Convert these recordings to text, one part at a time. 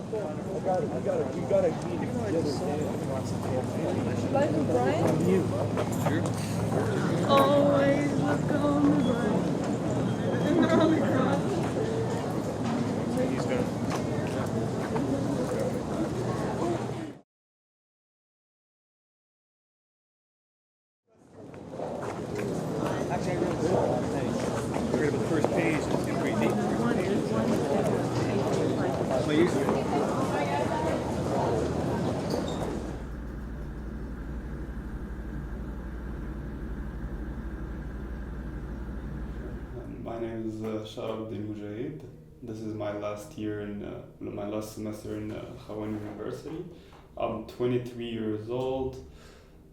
Michael Bryant? Always look on the bright. And they're all across. Actually, I read the whole thing. I read about the first page. It's going to be neat. Well, usually. My name is Sharaf Din Mujaid. This is my last year in my last semester in Khawan University. I'm 23 years old.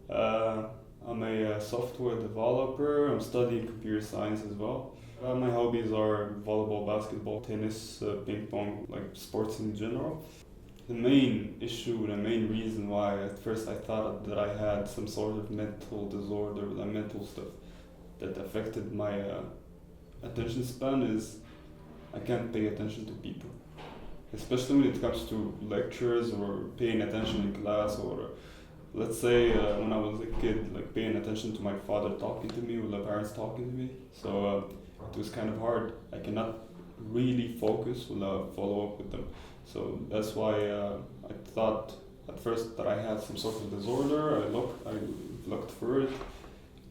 I'm a software developer. I'm studying computer science as well. My hobbies are volleyball, basketball, tennis, ping pong, like sports in general. The main issue, the main reason why at first I thought that I had some sort of mental disorder, like mental stuff that affected my attention span is I can't pay attention to people. Especially when it comes to lectures or paying attention in class, or let's say when I was a kid, like paying attention to my father talking to me or the parents talking to me. So it was kind of hard. I cannot really focus or follow up with them. So that's why I thought at first that I had some sort of disorder. I looked for it,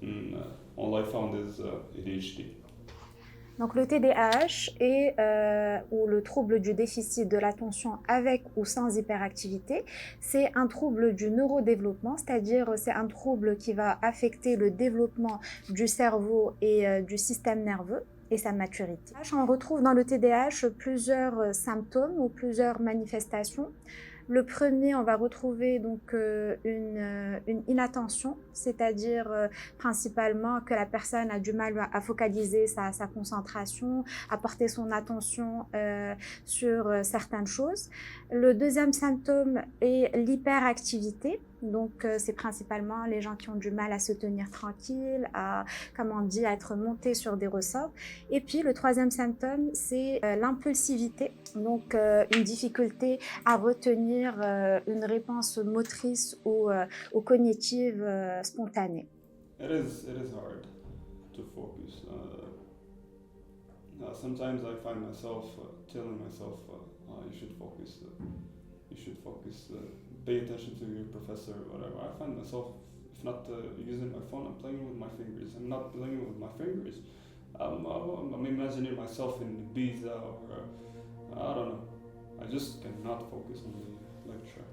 and all I found is ADHD. Donc le TDAH est, ou le trouble du déficit de l'attention avec ou sans hyperactivité, c'est un trouble du neurodéveloppement, c'est-à-dire c'est un trouble qui va affecter le développement du cerveau et du système nerveux et sa maturité. On retrouve dans le TDAH plusieurs symptômes ou plusieurs manifestations. Le premier, on va retrouver donc une inattention, c'est-à-dire principalement que la personne a du mal à focaliser sa concentration, à porter son attention sur certaines choses. Le deuxième symptôme est l'hyperactivité. Donc, c'est principalement les gens qui ont du mal à se tenir tranquille, à, comme on dit, à être montés sur des ressorts. Et puis, le troisième symptôme, c'est l'impulsivité, donc une difficulté à retenir une réponse motrice ou cognitive spontanée. It is hard to focus. Sometimes I find myself telling myself, you should focus. Pay attention to your professor or whatever. I find myself, if not using my phone, I'm playing with my fingers. I'm not playing with my fingers. I'm imagining myself in Ibiza or I don't know. I just cannot focus on the lecture.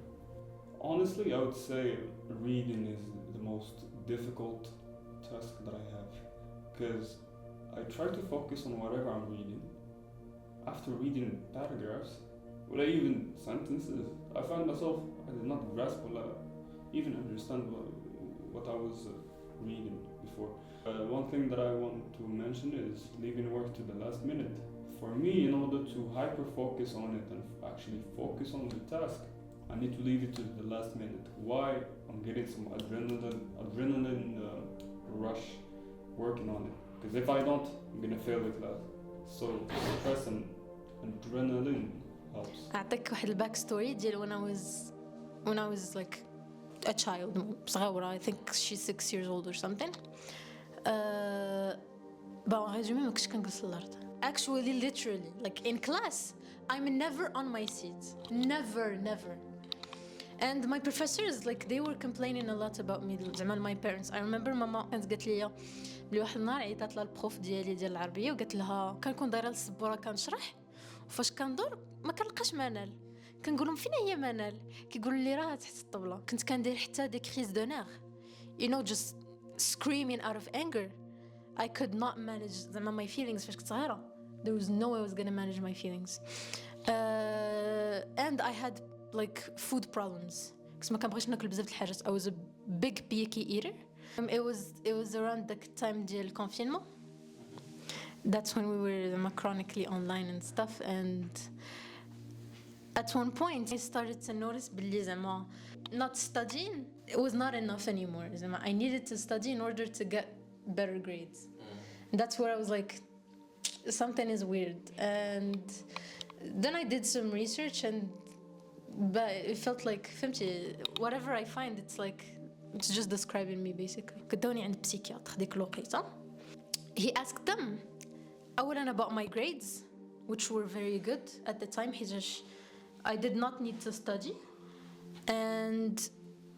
Honestly, I would say reading is the most difficult task that I have, because I try to focus on whatever I'm reading. After reading paragraphs, or even sentences, I find myself, I did not grasp or even understand what I was reading before. One thing that I want to mention is leaving work to the last minute. For me, in order to hyper-focus on it and actually focus on the task, I need to leave it to the last minute. Why? I'm getting some adrenaline rush working on it. Because if I don't, I'm gonna fail the class. So stress and adrenaline helps. أعطيك واحد الباك ستوري ديال when I was like a child صغيرة. I think she's 6 years old or something. En résumé ما كنتش كنجلس الأرض. Actually, literally, like in class, I'm never on my seat. Never. And my professors, like, they were complaining a lot about me. زعما my parents. I remember ماما كانت قالت لي بلي واحد النهار عيطات لها البروف ديال العربية وقالت لها كنكون دايرة السبورة كنشرح وفاش كندور ما كنلقاش منال. كنقول لهم فين هي منال؟ كيقولوا لي راه تحت الطبلة. كنت كندير حتى دي كريز دو نير. You know, just screaming out of anger. I could not manage زعما my feelings فاش كنت صغيرة. There was no way I was gonna manage my feelings. And I had like food problems. كنت ما كنبغيش ناكل بزاف د الحاجات. I was a big picky eater. It was around the time ديال confinement. That's when we were chronically online and stuff. And at one point I started to notice بلي زعما not studying, it was not enough anymore. زعما I needed to study in order to get better grades. And that's where I was like, something is weird. And then I did some research, and but it felt like فهمتي whatever I find it's just describing me basically. قدوني عند psychiatre ديك الوقيته. He asked them أولا about my grades which were very good at the time حيتاش I did not need to study, and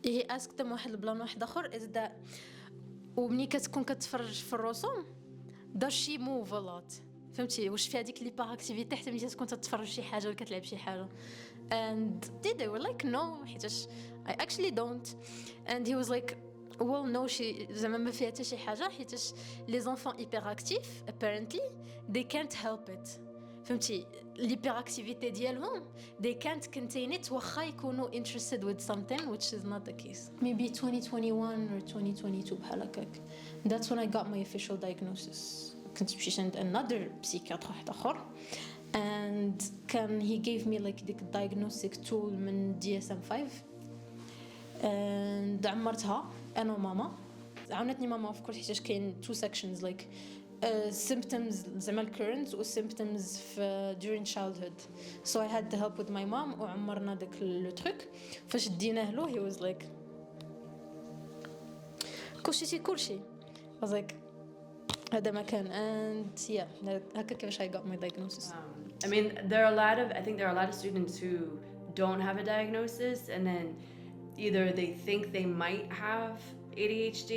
he asked them واحد البلان واحد آخر is that ومني كتكون كتفرج في الرسوم does she move a lot فهمتي واش في هذيك ليبار اكتيفيتي حتى ملي تكون تتفرج شي حاجه ولا كتلعب شي حاجه and they were like no حيتاش I actually don't, and he was like well no شي زعما ما فيها حتى شي حاجه حيتاش les enfants hyperactifs apparently they can't help it فهمتي الهيبراكتيفيتي ديالهم they can't contain it واخا يكونوا interested with something which is not the case. Maybe 2021 or 2022 بحال هكاك. That's when I got my official diagnosis. كنت مشيت عند another psychiatrist واحد اخر and كان he gave me like ديك diagnostic tool من DSM-5 and عمرتها انا وماما. عاونتني ماما of course حيتاش كاين two sections like symptoms زعما current و symptoms during childhood, so I had to help with my mom وعمرنا داك لو تروك. فاش ديناه له he was like كلشي I was like هذا ما كان, and yeah هكا كيفاش I got my diagnosis. I mean, I think there are a lot of students who don't have a diagnosis, and then either they think they might have ADHD,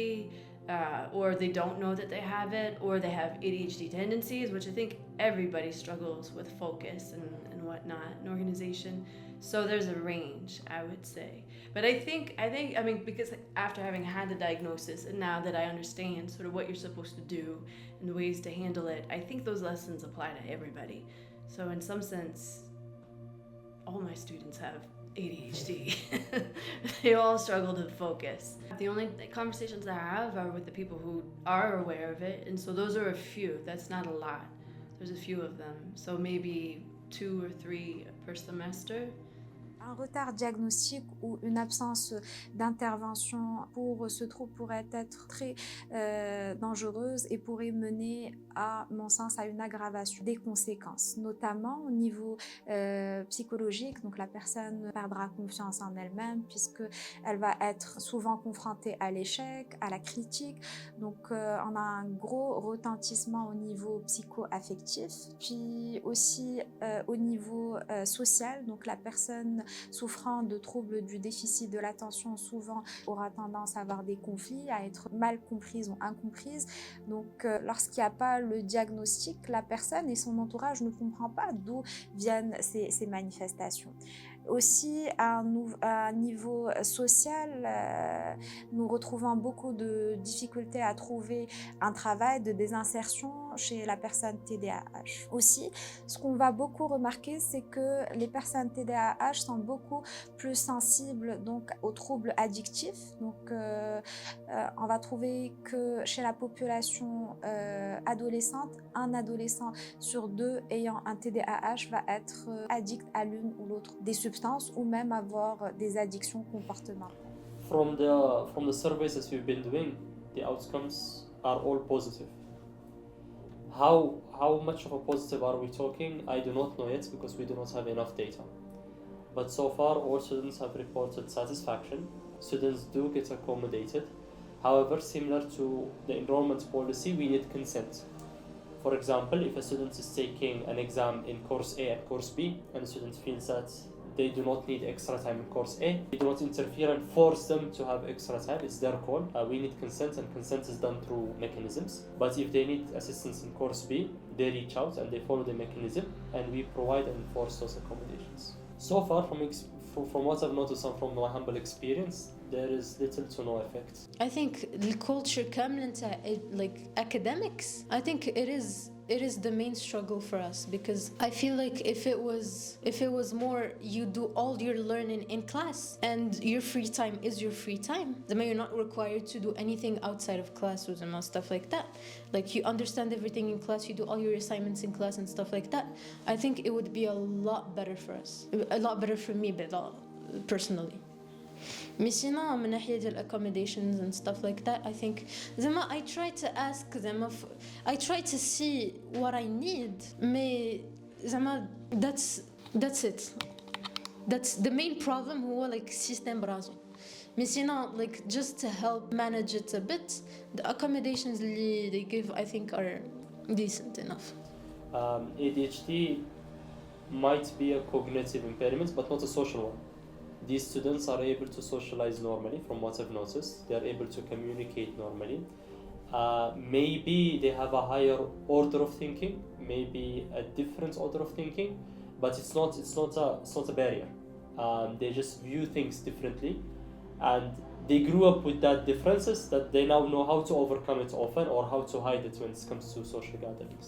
or they don't know that they have it, or they have ADHD tendencies, which I think everybody struggles with focus and whatnot, and organization. So there's a range, I would say. But I mean, because after having had the diagnosis and now that I understand sort of what you're supposed to do and the ways to handle it, I think those lessons apply to everybody. So in some sense, all my students have ADHD. They all struggle to focus. The only conversations I have are with the people who are aware of it, and so those are a few. That's not a lot. There's a few of them. So maybe 2 or 3 per semester. Un retard diagnostique ou une absence d'intervention pour ce trouble pourrait être très dangereuse et pourrait mener, à mon sens, à une aggravation des conséquences, notamment au niveau psychologique. Donc la personne perdra confiance en elle-même puisqu'elle va être souvent confrontée à l'échec, à la critique. Donc on a un gros retentissement au niveau psycho-affectif, puis aussi au niveau social. Donc la personne souffrant de troubles du déficit de l'attention souvent aura tendance à avoir des conflits, à être mal comprise ou incomprise. Donc lorsqu'il n'y a pas le diagnostic, la personne et son entourage ne comprennent pas d'où viennent ces manifestations. Aussi, à un niveau social, nous retrouvons beaucoup de difficultés à trouver un travail, de désinsertion chez la personne TDAH. Aussi, ce qu'on va beaucoup remarquer, c'est que les personnes TDAH sont beaucoup plus sensibles donc, aux troubles addictifs. Donc, on va trouver que chez la population adolescente, un adolescent sur 2 ayant un TDAH va être addict à l'une ou l'autre des substances ou même avoir des addictions comportementales. From the surveys that we've been doing, the outcomes are all positive. How much of a positive are we talking? I do not know yet because we do not have enough data. But so far, all students have reported satisfaction. Students do get accommodated. However, similar to the enrollment policy, we need consent. For example, if a student is taking an exam in course A and course B, and a student feels that they do not need extra time in course A, we do not interfere and force them to have extra time. It's their call. We need consent, and consent is done through mechanisms. But if they need assistance in course B, they reach out and they follow the mechanism, and we provide and enforce those accommodations. So far, from what I've noticed and from my humble experience, there is little to no effect. I think the culture كامل like academics, I think it is the main struggle for us, because I feel like if it was more you do all your learning in class and your free time is your free time, then you're not required to do anything outside of class or stuff like that. Like you understand everything in class, you do all your assignments in class and stuff like that. I think it would be a lot better for us, a lot better for me personally. Mais sinon, من ناحية ديال accommodations and stuff like that, I think زعما I try to ask زعما I try to see what I need, mais زعما that's it. That's the main problem هو like system براسه. ميسينا like just to help manage it a bit, the accommodations اللي they give I think are decent enough. ADHD might be a cognitive impairment but not a social one. These students are able to socialize normally from what I've noticed. They are able to communicate normally. Maybe they have a higher order of thinking, maybe a different order of thinking, but it's not a barrier. They just view things differently, and they grew up with that differences that they now know how to overcome it often or how to hide it when it comes to social gatherings.